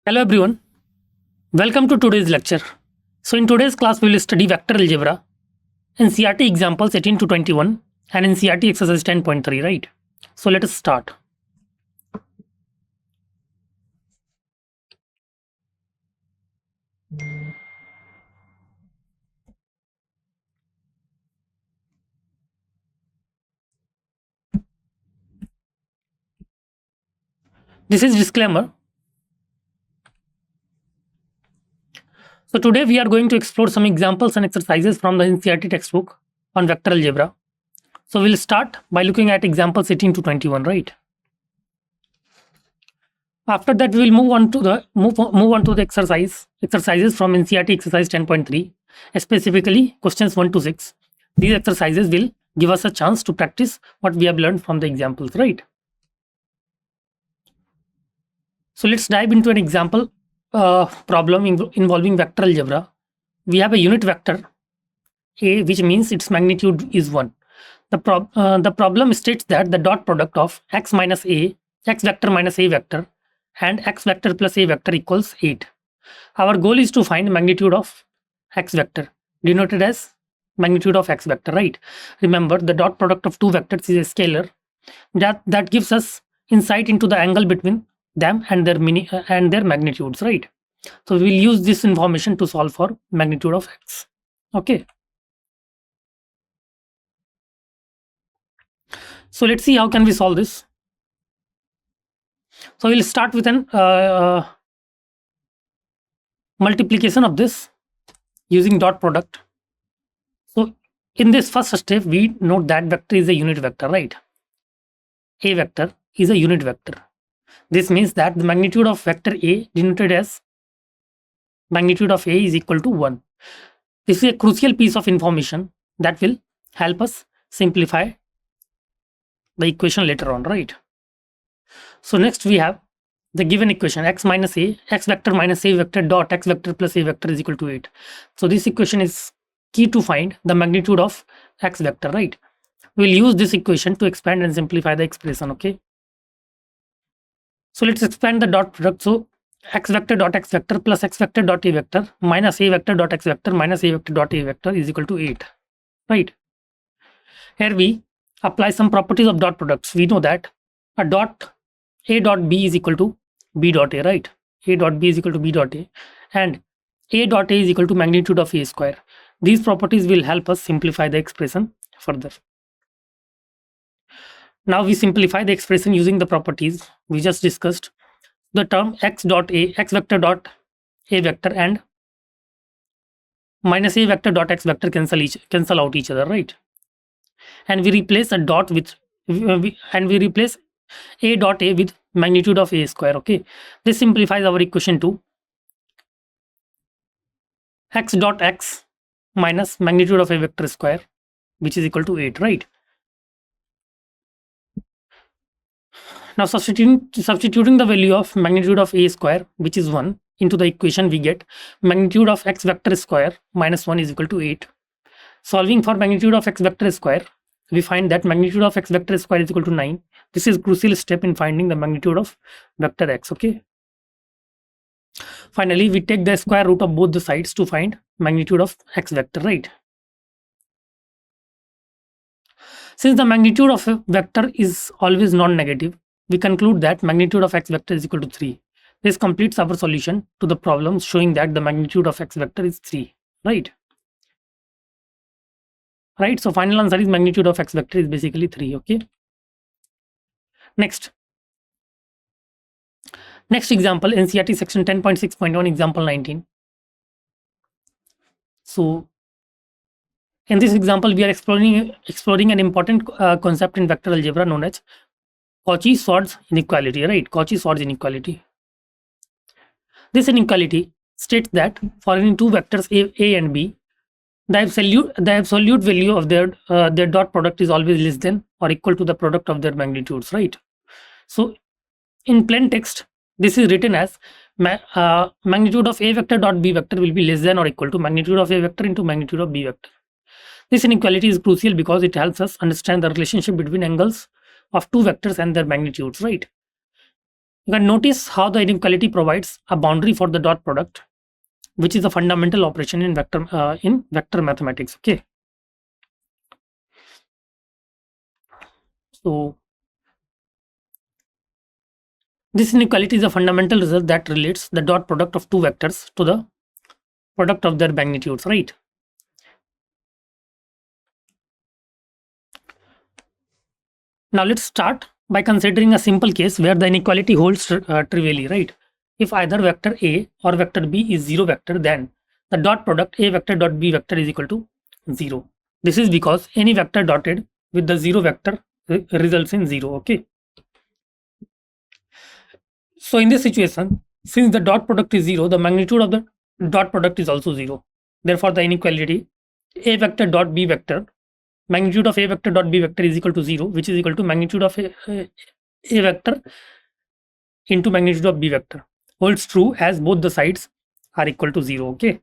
Hello everyone, welcome to today's lecture. So in today's class we will study vector algebra, NCERT examples 18 to 21 and NCERT exercise 10.3, right? So let us start. This is disclaimer. So today we are going to explore some examples and exercises from the NCERT textbook on vector algebra. So we'll start by looking at examples 18 to 21, right? After that we will move on to the exercises from NCERT exercise 10.3, specifically questions 1 to 6. These exercises will give us a chance to practice what we have learned from the examples, right? So let's dive into an example problem involving vector algebra. We have a unit vector A, which means its magnitude is 1. The problem states that the dot product of x minus a, x vector minus a vector, and x vector plus a vector equals 8. Our goal is to find magnitude of x vector, denoted as magnitude of x vector, right? Remember, the dot product of two vectors is a scalar. That gives us insight into the angle between them and their magnitudes, right? So we will use this information to solve for magnitude of x. Okay. So let's see how can we solve this. So we'll start with an multiplication of this using dot product. So in this first step, we note that vector is a unit vector, right? A vector is a unit vector. This means that the magnitude of vector A, denoted as magnitude of A, is equal to 1. This is a crucial piece of information that will help us simplify the equation later on, right? So next we have the given equation x minus a, x vector minus a vector dot x vector plus a vector is equal to 8. So this equation is key to find the magnitude of x vector, right? We'll use this equation to expand and simplify the expression, okay? So let's expand the dot product. So x vector dot x vector plus x vector dot a vector minus a vector dot x vector minus a vector dot a vector is equal to 8, right? Here we apply some properties of dot products. We know that a dot b is equal to b dot a, right? A dot b is equal to b dot a, and a dot a is equal to magnitude of a square. These properties will help us simplify the expression further. Now we simplify the expression using the properties we just discussed. The term x dot a, x vector dot a vector, and minus a vector dot x vector cancel out each other, right? And we replace a dot with we replace a dot a with magnitude of a square, okay? This simplifies our equation to x dot x minus magnitude of a vector square, which is equal to 8, right? Now substituting the value of magnitude of a square, which is 1, into the equation, we get magnitude of x vector square minus 1 is equal to 8. Solving for magnitude of x vector square, we find that magnitude of x vector square is equal to 9. This is crucial step in finding the magnitude of vector x, okay? Finally, we take the square root of both the sides to find magnitude of x vector, right? Since the magnitude of a vector is always non-negative, we conclude that magnitude of x vector is equal to 3. This completes our solution to the problem showing that the magnitude of x vector is 3, right? Right, so final answer is magnitude of x vector is basically 3, okay? Next example, NCERT section 10.6.1, example 19. So in this example, we are exploring an important concept in vector algebra known as Cauchy-Schwarz inequality, right? Cauchy-Schwarz inequality. This inequality states that for any two vectors a and b, the absolute value of their dot product is always less than or equal to the product of their magnitudes, right? So in plain text, this is written as magnitude of a vector dot b vector will be less than or equal to magnitude of a vector into magnitude of b vector. This inequality is crucial because it helps us understand the relationship between angles of two vectors and their magnitudes, right? You can notice how the inequality provides a boundary for the dot product, which is a fundamental operation in vector mathematics. Okay. So this inequality is a fundamental result that relates the dot product of two vectors to the product of their magnitudes, right? Now let's start by considering a simple case where the inequality holds trivially, right? If either vector A or vector B is zero vector, then the dot product A vector dot B vector is equal to 0. This is because any vector dotted with the zero vector results in 0. Okay. So in this situation, since the dot product is 0, the magnitude of the dot product is also 0. Therefore, the inequality A vector dot B vector, magnitude of A vector dot B vector is equal to 0, which is equal to magnitude of A vector into magnitude of B vector, holds true as both the sides are equal to 0. Okay.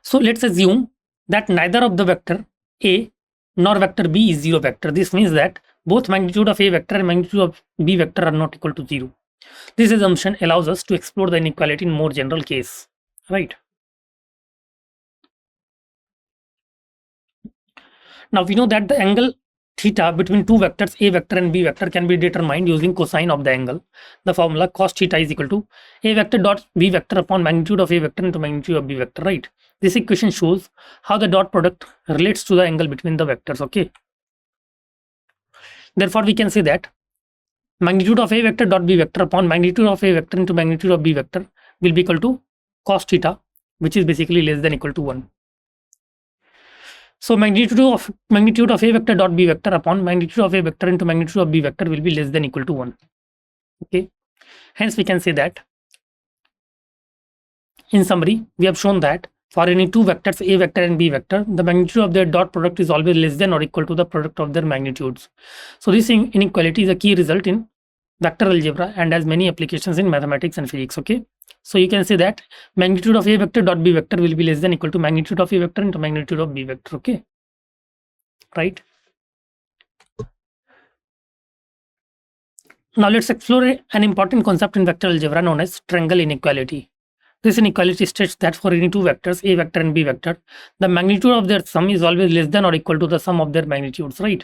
So let's assume that neither of the vector A nor vector B is zero vector. This means that both magnitude of A vector and magnitude of B vector are not equal to 0. This assumption allows us to explore the inequality in more general case, right? Now we know that the angle theta between two vectors A vector and B vector can be determined using cosine of the angle. The formula cos theta is equal to A vector dot B vector upon magnitude of A vector into magnitude of B vector, right? This equation shows how the dot product relates to the angle between the vectors. Okay. Therefore, we can say that magnitude of A vector dot B vector upon magnitude of A vector into magnitude of B vector will be equal to cos theta, which is basically less than equal to 1. So magnitude of A vector dot B vector upon magnitude of A vector into magnitude of B vector will be less than equal to 1. Okay. Hence, we can say that in summary, we have shown that for any two vectors A vector and B vector, the magnitude of their dot product is always less than or equal to the product of their magnitudes. So this inequality is a key result in vector algebra and has many applications in mathematics and physics. Okay. So you can say that magnitude of A vector dot B vector will be less than equal to magnitude of A vector into magnitude of B vector. Okay. Right. Now let's explore an important concept in vector algebra known as triangle inequality. This inequality states that for any two vectors, A vector and B vector, the magnitude of their sum is always less than or equal to the sum of their magnitudes, right?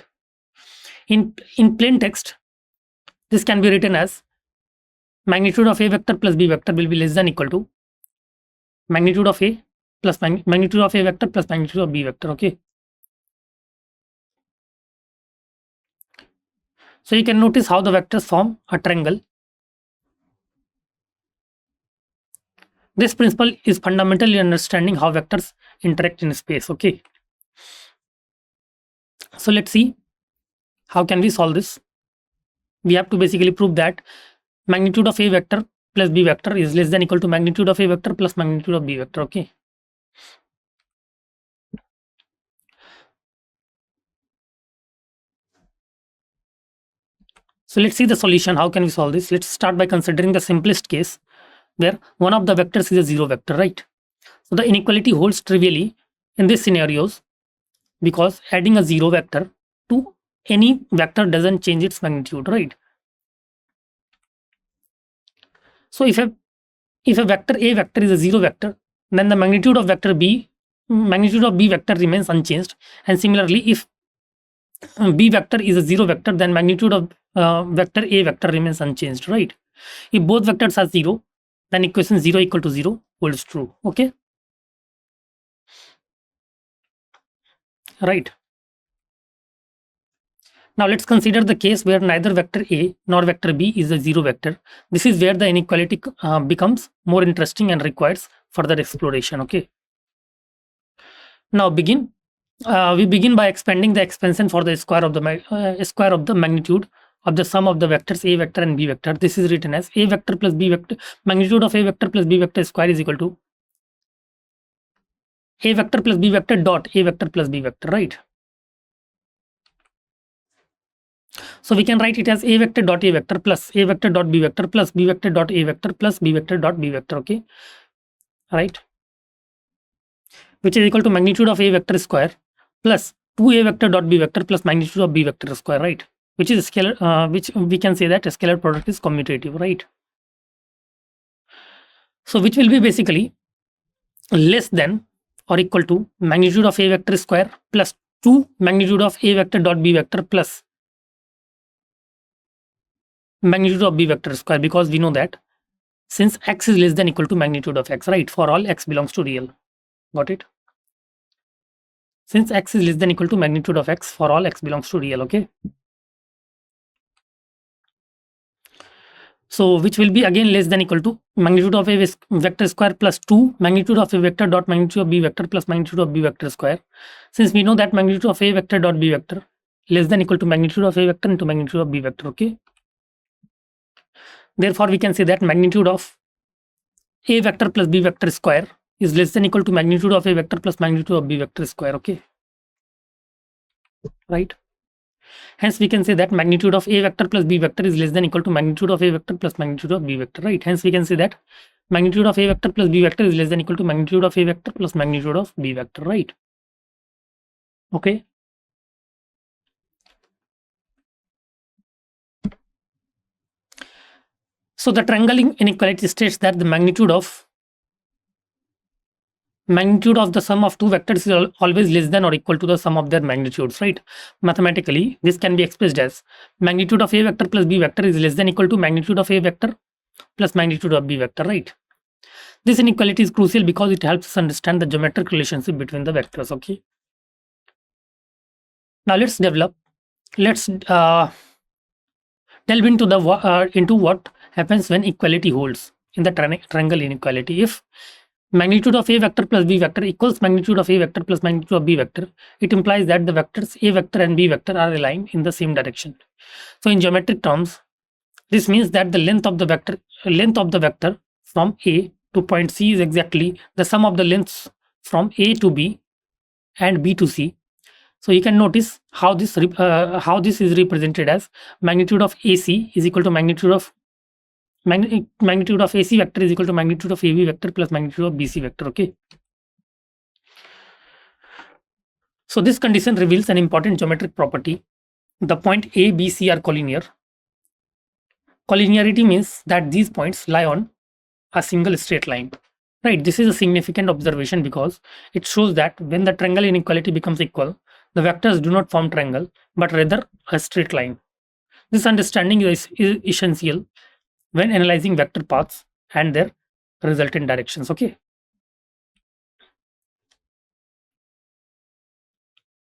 In plain text, this can be written as magnitude of A vector plus B vector will be less than equal to magnitude of A plus magnitude of A vector plus magnitude of B vector. Okay. So you can notice how the vectors form a triangle. This principle is fundamental in understanding how vectors interact in space. Okay. So let's see how can we solve this. We have to basically prove that magnitude of A vector plus B vector is less than equal to magnitude of A vector plus magnitude of B vector. Okay. So let's see the solution. How can we solve this? Let's start by considering the simplest case where one of the vectors is a zero vector, right? So the inequality holds trivially in these scenarios because adding a zero vector to any vector doesn't change its magnitude, right? So if a vector A vector is a zero vector, then the magnitude of B vector remains unchanged. And similarly, if B vector is a zero vector, then magnitude of vector A vector remains unchanged, right? If both vectors are 0, then equation 0 equal to 0 holds true. Okay. Right. Now let's consider the case where neither vector A nor vector B is a zero vector. This is where the inequality becomes more interesting and requires further exploration. Okay. Now we begin by expanding the expansion for the square of the magnitude of the sum of the vectors A vector and B vector. This is written as A vector plus B vector, magnitude of A vector plus B vector square is equal to A vector plus B vector dot A vector plus B vector, right? So we can write it as A vector dot A vector plus A vector dot B vector plus B vector dot A vector plus B vector dot B vector. Okay, right? which is equal to magnitude of A vector square plus 2A vector dot B vector plus magnitude of B vector square, right? Which is a scalar, which we can say that a scalar product is commutative, right? So which will be basically less than or equal to magnitude of A vector square plus 2 magnitude of A vector dot B vector plus magnitude of B vector square, because we know that since x is less than equal to magnitude of x, right? For all x belongs to real. Got it? Since x is less than equal to magnitude of x for all x belongs to real, okay? So which will be again less than equal to magnitude of A vector square plus 2 magnitude of A vector dot magnitude of B vector plus magnitude of B vector square. Since we know that magnitude of A vector dot B vector less than equal to magnitude of A vector into magnitude of B vector, okay? Therefore, we can say that magnitude of A vector plus B vector square is less than equal to magnitude of A vector plus magnitude of B vector square, okay? Right? Hence, we can say that magnitude of A vector plus B vector is less than equal to magnitude of A vector plus magnitude of B vector, right? Hence, we can say that magnitude of A vector plus B vector is less than equal to magnitude of A vector plus magnitude of B vector, right? Okay. So the triangle inequality states that the magnitude of the sum of two vectors is always less than or equal to the sum of their magnitudes, right? Mathematically, this can be expressed as magnitude of A vector plus B vector is less than equal to magnitude of A vector plus magnitude of B vector, right? This inequality is crucial because it helps us understand the geometric relationship between the vectors, okay? Now let's delve into what happens when equality holds in the triangle inequality. If magnitude of A vector plus B vector equals magnitude of A vector plus magnitude of B vector, it implies that the vectors A vector and B vector are aligned in the same direction. So in geometric terms, this means that the length of the vector from A to point C is exactly the sum of the lengths from A to B and B to C. So you can notice how this is represented as magnitude of AC is equal to magnitude of AC vector is equal to magnitude of AB vector plus magnitude of BC vector, okay? So this condition reveals an important geometric property. The point A, B, C are collinear. Collinearity means that these points lie on a single straight line, right? This is a significant observation because it shows that when the triangle inequality becomes equal, the vectors do not form triangle, but rather a straight line. This understanding is essential when analyzing vector paths and their resultant directions, okay?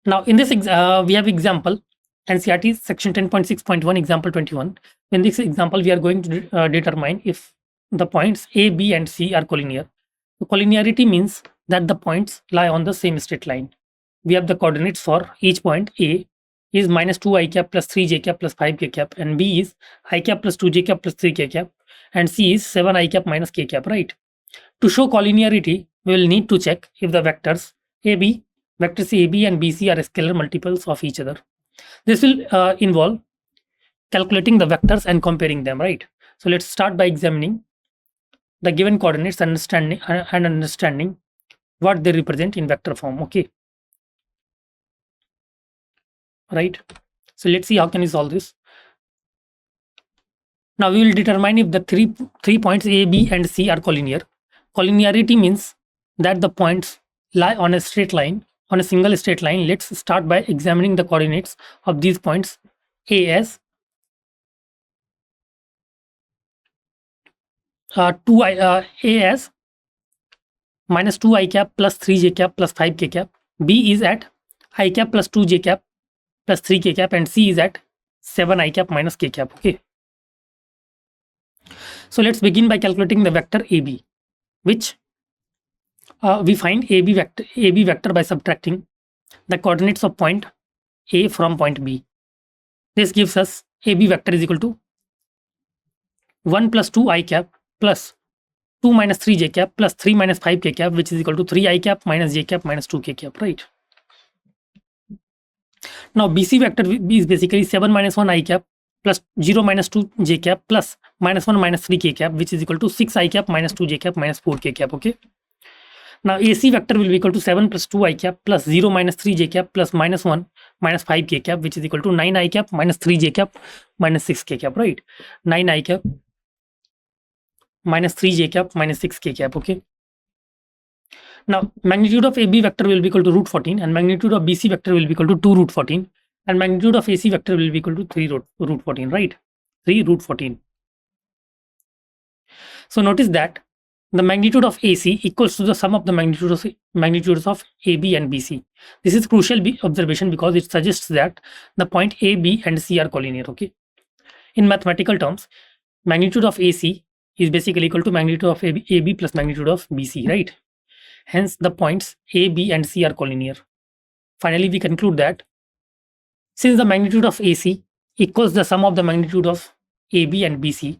Now in this we have example NCERT section 10.6.1 example 21. In this example, we are going to determine if the points A, B and C are collinear. So collinearity means that the points lie on the same straight line. We have the coordinates for each point. A is minus 2 I cap plus 3 j cap plus 5 k cap, and B is I cap plus 2 j cap plus 3 k cap, and C is 7 I cap minus k cap, right? To show collinearity, we will need to check if the vectors vectors AB and BC are scalar multiples of each other. This will involve calculating the vectors and comparing them, right? So let's start by examining the given coordinates and understanding what they represent in vector form, okay? Right? So let's see how can we solve this. Now we will determine if the three points A, B and C are collinear. Collinearity means that the points lie on a straight line, on a single straight line. Let's start by examining the coordinates of these points. A as 2 A as minus 2 I cap plus 3 j cap plus 5 k cap. B is at I cap plus 2 j cap plus 3 k cap, and C is at 7 I cap minus k cap, okay? So let's begin by calculating the vector AB, which we find AB vector by subtracting the coordinates of point A from point B. This gives us AB vector is equal to 1 plus 2 I cap plus 2 minus 3 j cap plus 3 minus 5 k cap, which is equal to 3 I cap minus j cap minus 2 k cap, right? Now BC vector is basically 7 minus 1 I cap plus 0 minus 2 j cap plus minus 1 minus 3 k cap, which is equal to 6 I cap minus 2 j cap minus 4 k cap, okay? Now AC vector will be equal to 7 plus 2 I cap plus 0 minus 3 j cap plus minus 1 minus 5 k cap, which is equal to 9 I cap minus 3 j cap minus 6 k cap, right? 9 I cap minus 3 j cap minus 6 k cap, okay? Now magnitude of AB vector will be equal to root 14 and magnitude of BC vector will be equal to 2 root 14 and magnitude of AC vector will be equal to 3 root 14, right? 3 root 14. So notice that the magnitude of AC equals to the sum of the magnitudes of AB and BC. This is crucial observation because it suggests that the point A, B and C are collinear, okay? In mathematical terms, magnitude of AC is basically equal to magnitude of AB plus magnitude of BC, right? Hence, the points A, B and C are collinear. Finally, we conclude that since the magnitude of AC equals the sum of the magnitude of AB and BC,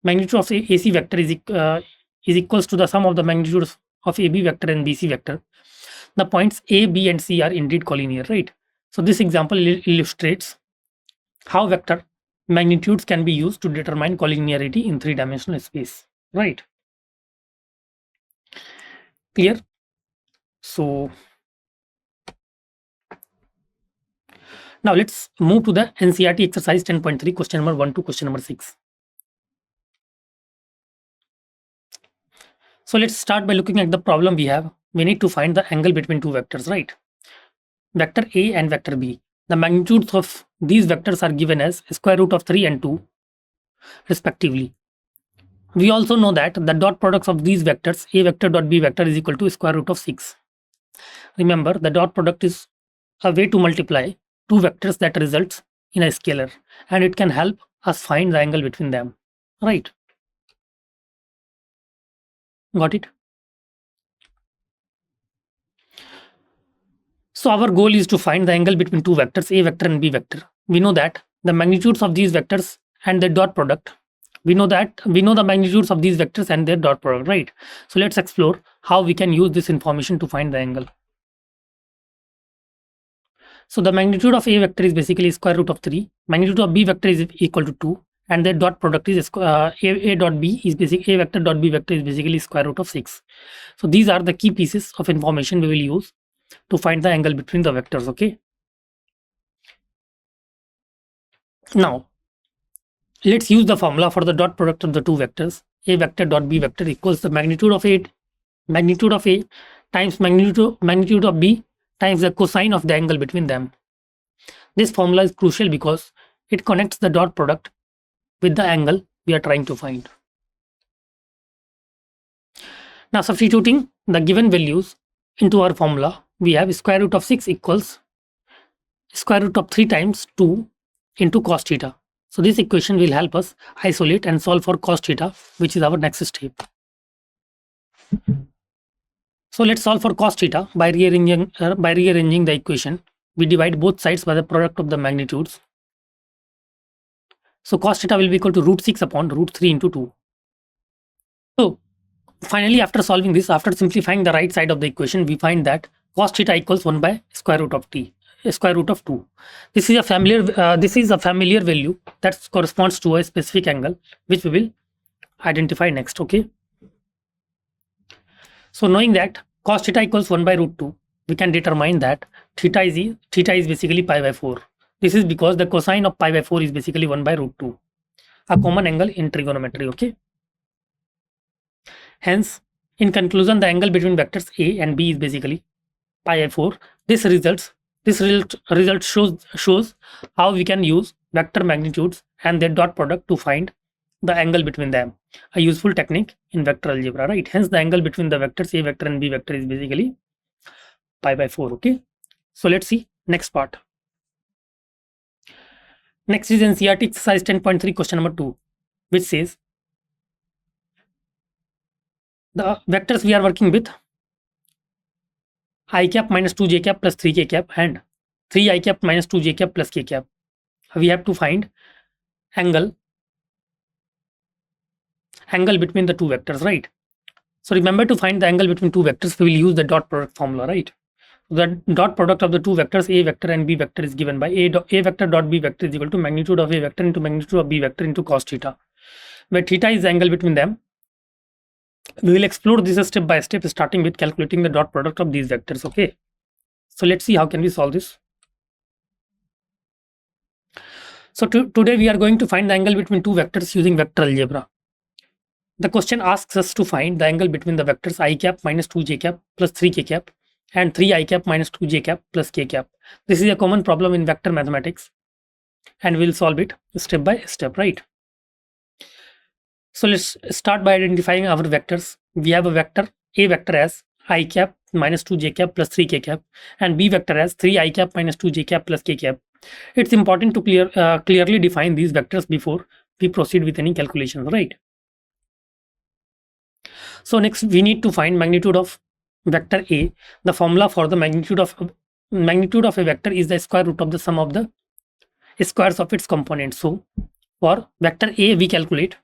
magnitude of AC vector is equals to the sum of the magnitudes of AB vector and BC vector. The points A, B and C are indeed collinear, right? So this example illustrates how vector magnitudes can be used to determine collinearity in three-dimensional space, right? Clear? So now let's move to the NCERT exercise 10.3, question number 1 to question number 6. So let's start by looking at the problem we have. We need to find the angle between two vectors, right? Vector A and vector B. The magnitudes of these vectors are given as square root of 3 and 2 respectively. We also know that the dot products of these vectors, A vector dot B vector, is equal to square root of 6. Remember, the dot product is a way to multiply two vectors that results in a scalar, and it can help us find the angle between them, right? Got it? So our goal is to find the angle between two vectors, A vector and B vector. We know that the magnitudes of these vectors and their dot product. We know the magnitudes of these vectors and their dot product, right? So let's explore how we can use this information to find the angle. So the magnitude of A vector is basically square root of 3. Magnitude of B vector is equal to 2. And their dot product is A dot B is basically A vector dot B vector is basically square root of 6. So these are the key pieces of information we will use to find the angle between the vectors, okay? Now, let's use the formula for the dot product of the two vectors. A vector dot B vector equals the magnitude of A times magnitude of B times the cosine of the angle between them. This formula is crucial because it connects the dot product with the angle we are trying to find. Now substituting the given values into our formula, we have square root of 6 equals square root of 3 times 2 into cos theta. So this equation will help us isolate and solve for cos theta, which is our next step. So let's solve for cos theta by rearranging the equation. We divide both sides by the product of the magnitudes. So cos theta will be equal to root 6 upon root 3 into 2. So finally, after solving this, after simplifying the right side of the equation, we find that cos theta equals 1 by square root of 2. This is a familiar value that corresponds to a specific angle, which we will identify next, okay? So knowing that cos theta equals 1 by root 2, we can determine that theta is basically pi by 4. This is because the cosine of pi by 4 is basically 1 by root 2, a common angle in trigonometry, okay? Hence, in conclusion, the angle between vectors A and B is basically pi by 4. This result shows how we can use vector magnitudes and their dot product to find the angle between them. A useful technique in vector algebra, right? Hence, the angle between the vectors A vector and B vector is basically pi by 4, okay? So let's see next part. Next is NCERT exercise 10.3, question number 2, which says the vectors we are working with I cap minus 2j cap plus 3k cap and 3I cap minus 2j cap plus k cap. We have to find angle between the two vectors, right? So remember, to find the angle between two vectors, we will use the dot product formula, right? The dot product of the two vectors A vector and B vector is given by A vector dot B vector is equal to magnitude of A vector into magnitude of B vector into cos theta, where theta is the angle between them We will explore this step by step, starting with calculating the dot product of these vectors. Okay, so let's see how can we solve this. So today we are going to find the angle between two vectors using vector algebra. The question asks us to find the angle between the vectors I cap minus 2j cap plus 3k cap and 3I cap minus 2j cap plus k cap. This is a common problem in vector mathematics, and we'll solve it step by step, right? So let's start by identifying our vectors. We have a vector A vector as I cap minus 2j cap plus 3k cap, and B vector as 3I cap minus 2j cap plus k cap. It's important to clearly define these vectors before we proceed with any calculations, right? So next we need to find magnitude of vector A. The formula for the magnitude of a vector is the square root of the sum of the squares of its components. So for vector A, we calculate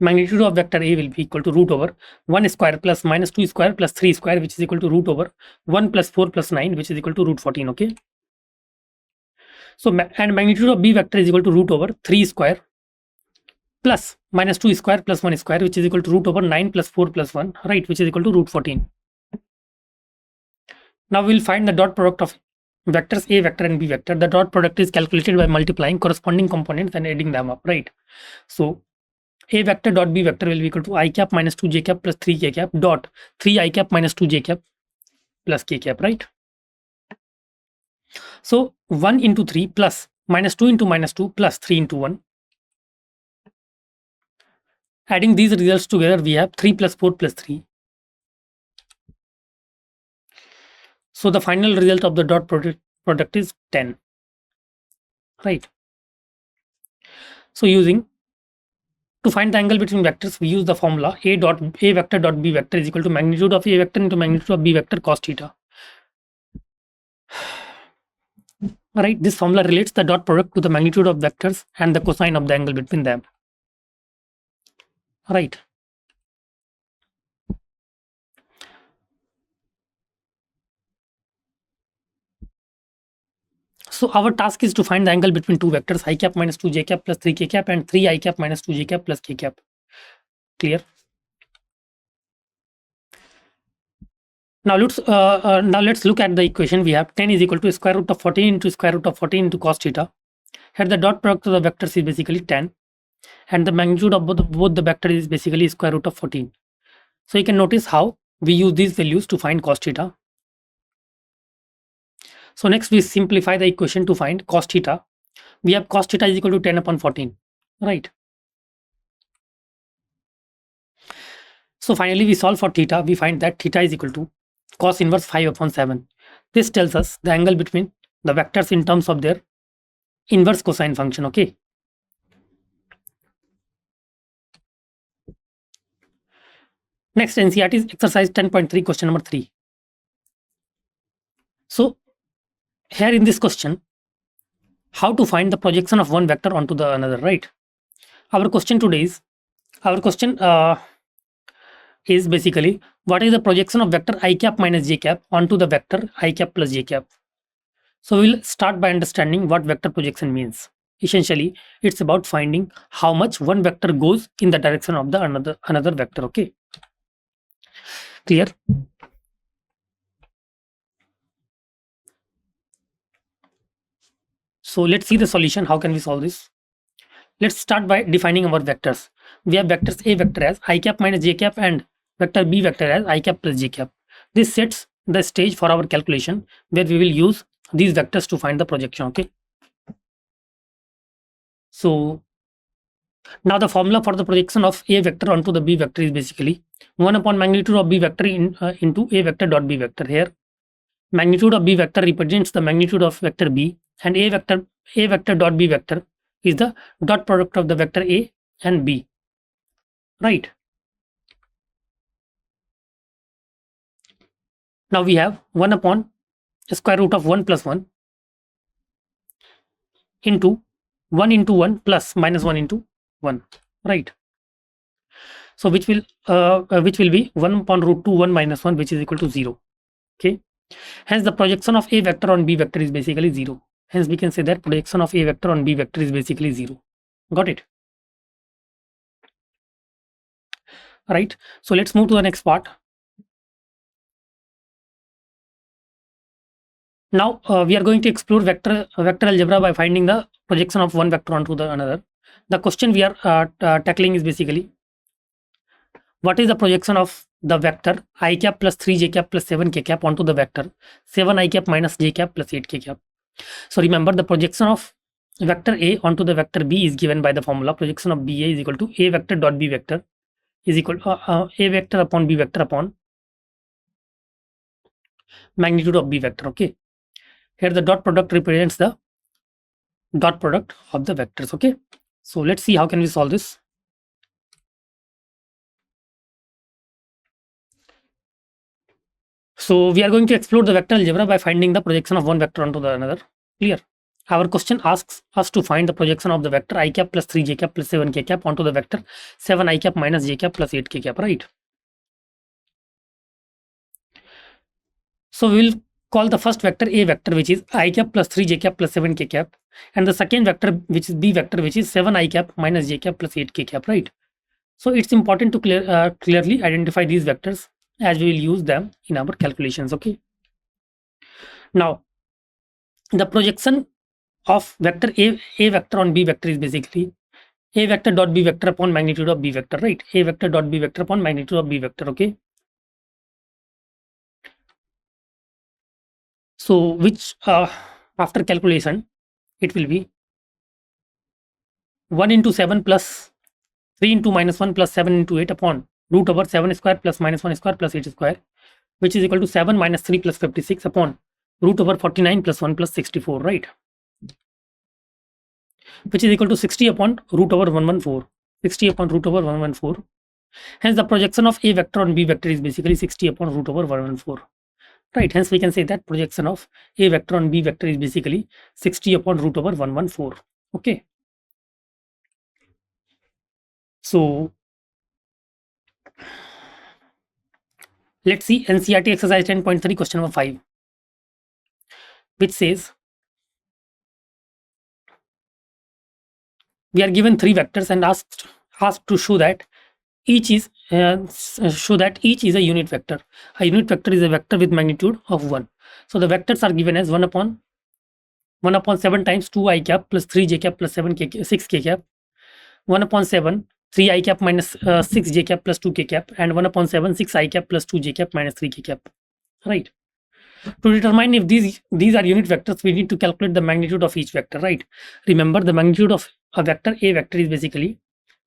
magnitude of vector A will be equal to root over 1 square plus minus 2 square plus 3 square, which is equal to root over 1 plus 4 plus 9, which is equal to root 14. Okay. So and magnitude of B vector is equal to root over 3 square plus minus 2 square plus 1 square, which is equal to root over 9 plus 4 plus 1, right, which is equal to root 14. Now we'll find the dot product of vectors A vector and B vector. The dot product is calculated by multiplying corresponding components and adding them up, right? So A vector dot B vector will be equal to I cap minus 2j cap plus 3k cap dot 3I cap minus 2j cap plus k cap, right? So 1 into 3 plus minus 2 into minus 2 plus 3 into 1. Adding these results together, we have 3 plus 4 plus 3. So the final result of the dot product is 10, right? So to find the angle between vectors, we use the formula A vector dot B vector is equal to magnitude of A vector into magnitude of B vector cos theta. Alright, this formula relates the dot product to the magnitude of vectors and the cosine of the angle between them. Alright. So our task is to find the angle between two vectors I cap minus 2j cap plus 3k cap and 3I cap minus 2j cap plus k cap. Clear? Now let's look at the equation. We have 10 is equal to square root of 14 into square root of 14 into cos theta. Here the dot product of the vectors is basically 10, and the magnitude of both the vectors is basically square root of 14. So you can notice how we use these values to find cos theta. So next we simplify the equation to find cos theta. We have cos theta is equal to 10 upon 14, right? So finally we solve for theta. We find that theta is equal to cos inverse 5 upon 7. This tells us the angle between the vectors in terms of their inverse cosine function. Okay. Next, NCERT is exercise 10.3, question number 3. So here in this question, how to find the projection of one vector onto the another, right? Our question is basically, what is the projection of vector I cap minus j cap onto the vector I cap plus j cap? So we'll start by understanding what vector projection means. Essentially, it's about finding how much one vector goes in the direction of the another vector. Okay. Clear? So let's see the solution. How can we solve this? Let's start by defining our vectors. We have vectors A vector as I cap minus j cap and vector B vector as I cap plus j cap. This sets the stage for our calculation, where we will use these vectors to find the projection. Okay. So now the formula for the projection of A vector onto the B vector is basically 1 upon magnitude of B vector into A vector dot B vector. Here magnitude of B vector represents the magnitude of vector B, and A vector dot B vector is the dot product of the vector A and B, right? Now we have 1 upon square root of 1 plus 1 into 1 into 1 plus minus 1 into 1, right? So which will be 1 upon root 2 1 minus 1, which is equal to 0. Okay. Hence the projection of A vector on B vector is basically 0. Hence we can say that projection of A vector on B vector is basically 0. Got it? right? So let's move to the next part. Now we are going to explore vector algebra by finding the projection of one vector onto the another. The question we are tackling is basically, what is the projection of the vector I cap plus 3j cap plus 7k cap onto the vector 7i cap minus j cap plus 8k cap? So remember, the projection of vector A onto the vector B is given by the formula projection of BA is equal to A vector dot B vector is equal to A vector upon B vector upon magnitude of B vector. Okay, here the dot product represents the dot product of the vectors. Okay, so let's see how can we solve this. So we are going to explore the vector algebra by finding the projection of one vector onto the another. Clear? Our question asks us to find the projection of the vector I cap plus 3j cap plus 7k cap onto the vector 7i cap minus j cap plus 8k cap, right? So we will call the first vector A vector, which is I cap plus 3j cap plus 7k cap, and the second vector, which is B vector, which is 7i cap minus j cap plus 8k cap, right? So it's important to clearly identify these vectors as we will use them in our calculations. Okay. Now, the projection of vector A vector on B vector is basically A vector dot B vector upon magnitude of B vector, right? A vector dot B vector upon magnitude of B vector. Okay. So which after calculation it will be 1 into 7 plus 3 into minus 1 plus 7 into 8 upon root over 7 square plus minus 1 square plus 8 square, which is equal to 7 minus 3 plus 56 upon root over 49 plus 1 plus 64, right? Which is equal to 60 upon root over 114. 60 upon root over 114. Hence the projection of A vector on B vector is basically 60 upon root over 114. Right, hence we can say that projection of A vector on B vector is basically 60 upon root over 114. Okay. So let's see NCERT exercise 10.3 question number 5, which says we are given three vectors and asked to show that each is a unit vector. A unit vector is a vector with magnitude of 1. So the vectors are given as 1 upon 7 times 2i cap plus 3j cap plus 6k cap, 1 upon 7 3i cap minus 6j cap plus 2k cap, and 1 upon 7 6i cap plus 2j cap minus 3k cap, right? To determine if these are unit vectors, we need to calculate the magnitude of each vector, right? Remember, the magnitude of a vector A vector is basically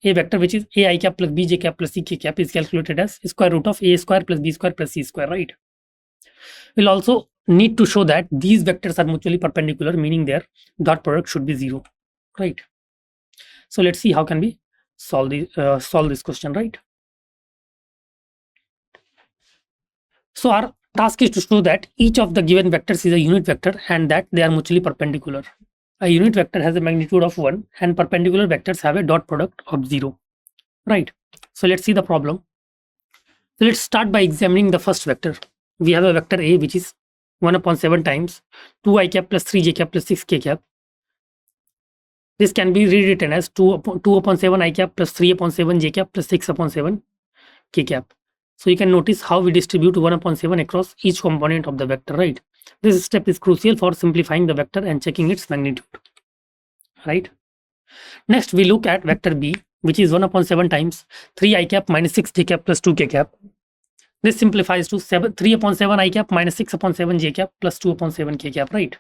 A vector, which is ai cap plus bj cap plus ck cap, is calculated as square root of a square plus b square plus c square, right? We'll also need to show that these vectors are mutually perpendicular, meaning their dot product should be 0, right? So let's see how can we solve this question, right? So our task is to show that each of the given vectors is a unit vector and that they are mutually perpendicular. A unit vector has a magnitude of 1 and perpendicular vectors have a dot product of 0, right? So let's see the problem. So let's start by examining the first vector. We have a vector A, which is 1 upon 7 times 2i cap plus 3j cap plus 6k cap. This can be rewritten as 2 upon 7 I cap plus 3 upon 7 j cap plus 6 upon 7 k cap. So you can notice how we distribute 1 upon 7 across each component of the vector, right? This step is crucial for simplifying the vector and checking its magnitude, right? Next, we look at vector B, which is 1 upon 7 times 3i cap minus 6j cap plus 2k cap. This simplifies to 3 upon 7 I cap minus 6 upon 7 j cap plus 2 upon 7 k cap, right?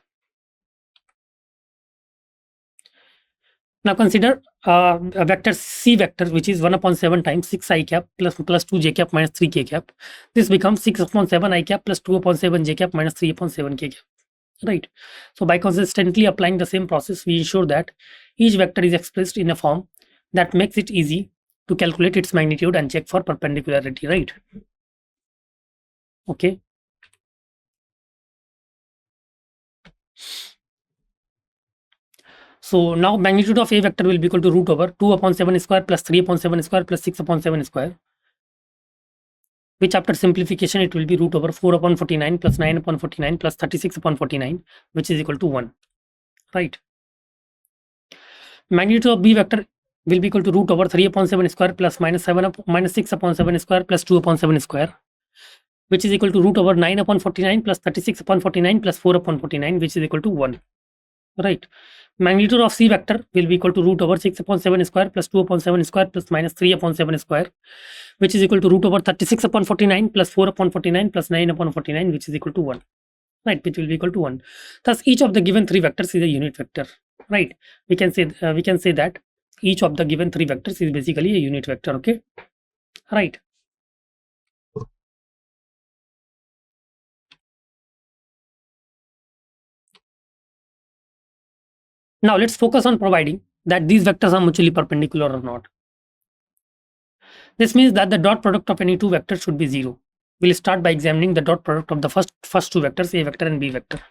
Now consider a vector C vector, which is 1 upon 7 times 6 I cap plus 2 j cap minus 3 k cap. This becomes 6 upon 7 I cap plus 2 upon 7 j cap minus 3 upon 7 k cap, right? So by consistently applying the same process, we ensure that each vector is expressed in a form that makes it easy to calculate its magnitude and check for perpendicularity, right? Okay. So now magnitude of A vector will be equal to root over 2 upon 7 square plus 3 upon 7 square plus 6 upon 7 square, which after simplification it will be root over 4 upon 49 plus 9 upon 49 plus 36 upon 49, which is equal to 1, right? Magnitude of B vector will be equal to root over 3 upon 7 square plus minus 6 upon 7 square plus 2 upon 7 square, which is equal to root over 9 upon 49 plus 36 upon 49 plus 4 upon 49, which is equal to 1. Right. Magnitude of C vector will be equal to root over 6 upon 7 square plus 2 upon 7 square plus minus 3 upon 7 square, which is equal to root over 36 upon 49 plus 4 upon 49 plus 9 upon 49, which is equal to 1. Right, which will be equal to 1. Thus, each of the given three vectors is a unit vector. Right. We can say that each of the given three vectors is basically a unit vector. Okay. Right. Now let's focus on providing that these vectors are mutually perpendicular or not. This means that the dot product of any two vectors should be 0. We'll start by examining the dot product of the first two vectors, a vector and b vector.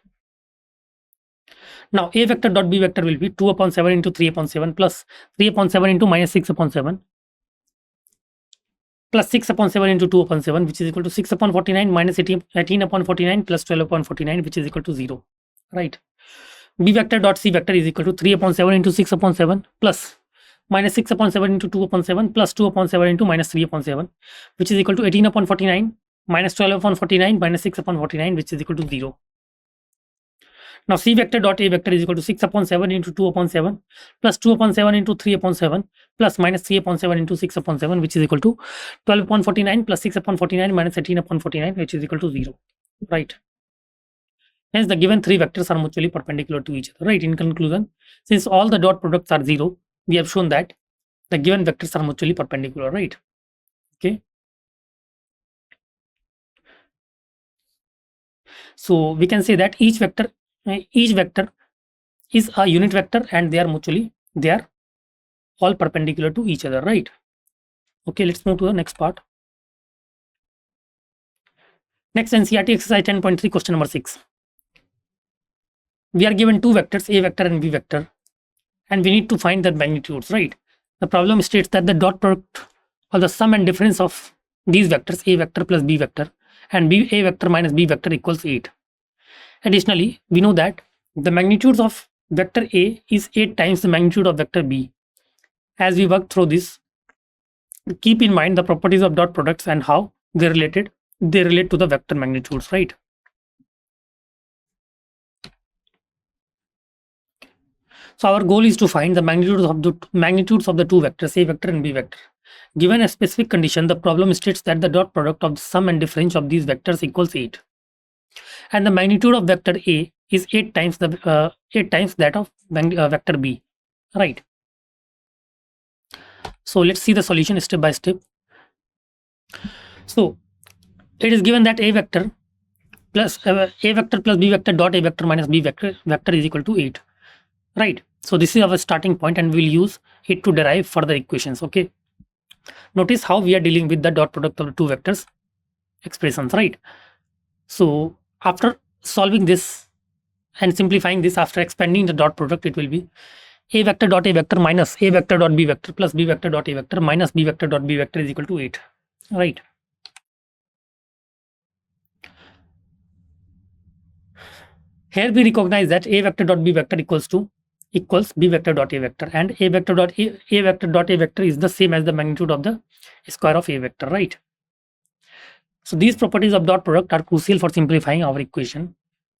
Now a vector dot b vector will be 2 upon 7 into 3 upon 7 plus 3 upon 7 into minus 6 upon 7 plus 6 upon 7 into 2 upon 7, which is equal to 6 upon 49 minus 18 upon 49 plus 12 upon 49, which is equal to 0. Right. B vector dot C vector is equal to 3 upon 7 into 6 upon 7 plus minus 6 upon 7 into 2 upon 7 plus 2 upon 7 into minus 3 upon 7, which is equal to 18 upon 49 minus 12 upon 49 minus 6 upon 49, which is equal to 0. Now C vector dot A vector is equal to 6 upon 7 into 2 upon 7 plus 2 upon 7 into 3 upon 7 plus minus 3 upon 7 into 6 upon 7, which is equal to 12 upon 49 plus 6 upon 49 minus 18 upon 49, which is equal to 0. Right. Hence, the given three vectors are mutually perpendicular to each other. Right. In conclusion, since all the dot products are 0, we have shown that the given vectors are mutually perpendicular. Right. Okay. So we can say that each vector is a unit vector and they are all perpendicular to each other. Right. Okay. Let's move to the next part. Next, NCERT exercise 10.3, question number 6. We are given two vectors, a vector and b vector, and we need to find their magnitudes. Right. The problem states that the dot product or the sum and difference of these vectors, a vector plus b vector, and a vector minus b vector equals 8. Additionally, we know that the magnitudes of vector A is 8 times the magnitude of vector B. As we work through this, keep in mind the properties of dot products and how they relate to the vector magnitudes, right? So our goal is to find the magnitudes of the two vectors, a vector and b vector. Given a specific condition, the problem states that the dot product of the sum and difference of these vectors equals 8, and the magnitude of vector A is 8 times that of vector B. Right. So let's see the solution step by step. So it is given that a vector plus b vector dot a vector minus b vector is equal to 8. Right. So this is our starting point and we'll use it to derive further equations. Okay. Notice how we are dealing with the dot product of the two vectors expressions. Right. So after solving this and simplifying this, after expanding the dot product, it will be a vector dot a vector minus a vector dot b vector plus b vector dot a vector minus b vector dot b vector is equal to 8. Right. Here we recognize that a vector dot b vector equals b vector dot a vector, and a vector dot a vector is the same as the magnitude of the square of a vector. Right. So these properties of dot product are crucial for simplifying our equation.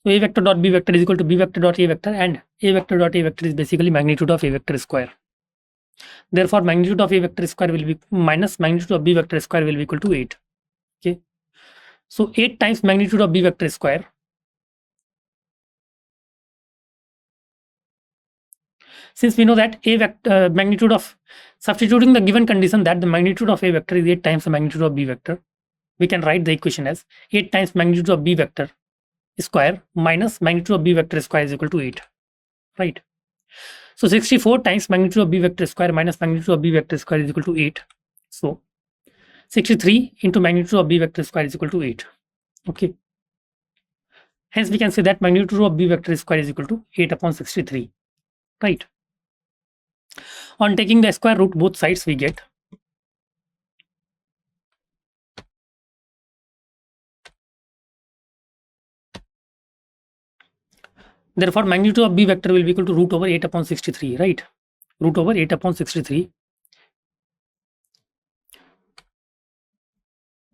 So a vector dot b vector is equal to b vector dot a vector, and a vector dot a vector is basically magnitude of a vector square. Therefore, magnitude of a vector square will be minus magnitude of b vector square will be equal to 8. Okay. So 8 times magnitude of b vector square. Since we know that a vector magnitude of, substituting the given condition that the magnitude of a vector is 8 times the magnitude of b vector, we can write the equation as 8 times magnitude of b vector square minus magnitude of b vector square is equal to 8. Right. So 64 times magnitude of b vector square minus magnitude of b vector square is equal to 8. So 63 into magnitude of b vector square is equal to 8. Okay. Hence we can say that magnitude of b vector square is equal to 8 upon 63. Right. On taking the square root both sides, we get therefore magnitude of b vector will be equal to root over 8 upon 63. Right. Root over 8 upon 63.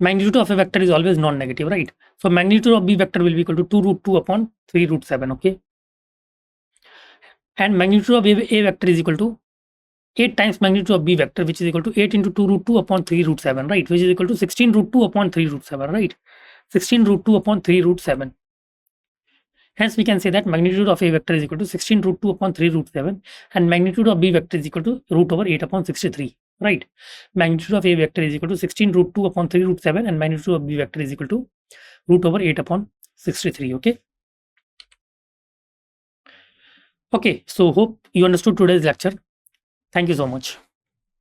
magnitude of a vector is always non-negative, right? So magnitude of b vector will be equal to 2 root 2 upon 3 root 7, okay? And magnitude of a vector is equal to 8 times magnitude of b vector, which is equal to 8 into 2 root 2 upon 3 root 7, right? Which is equal to 16 root 2 upon 3 root 7, right? 16 root 2 upon 3 root 7. Hence, we can say that magnitude of a vector is equal to 16 root 2 upon 3 root 7, and magnitude of b vector is equal to root over 8 upon 63, right? Magnitude of a vector is equal to 16 root 2 upon 3 root 7, and magnitude of b vector is equal to root over 8 upon 63, okay? Okay, so hope you understood today's lecture. Thank you so much.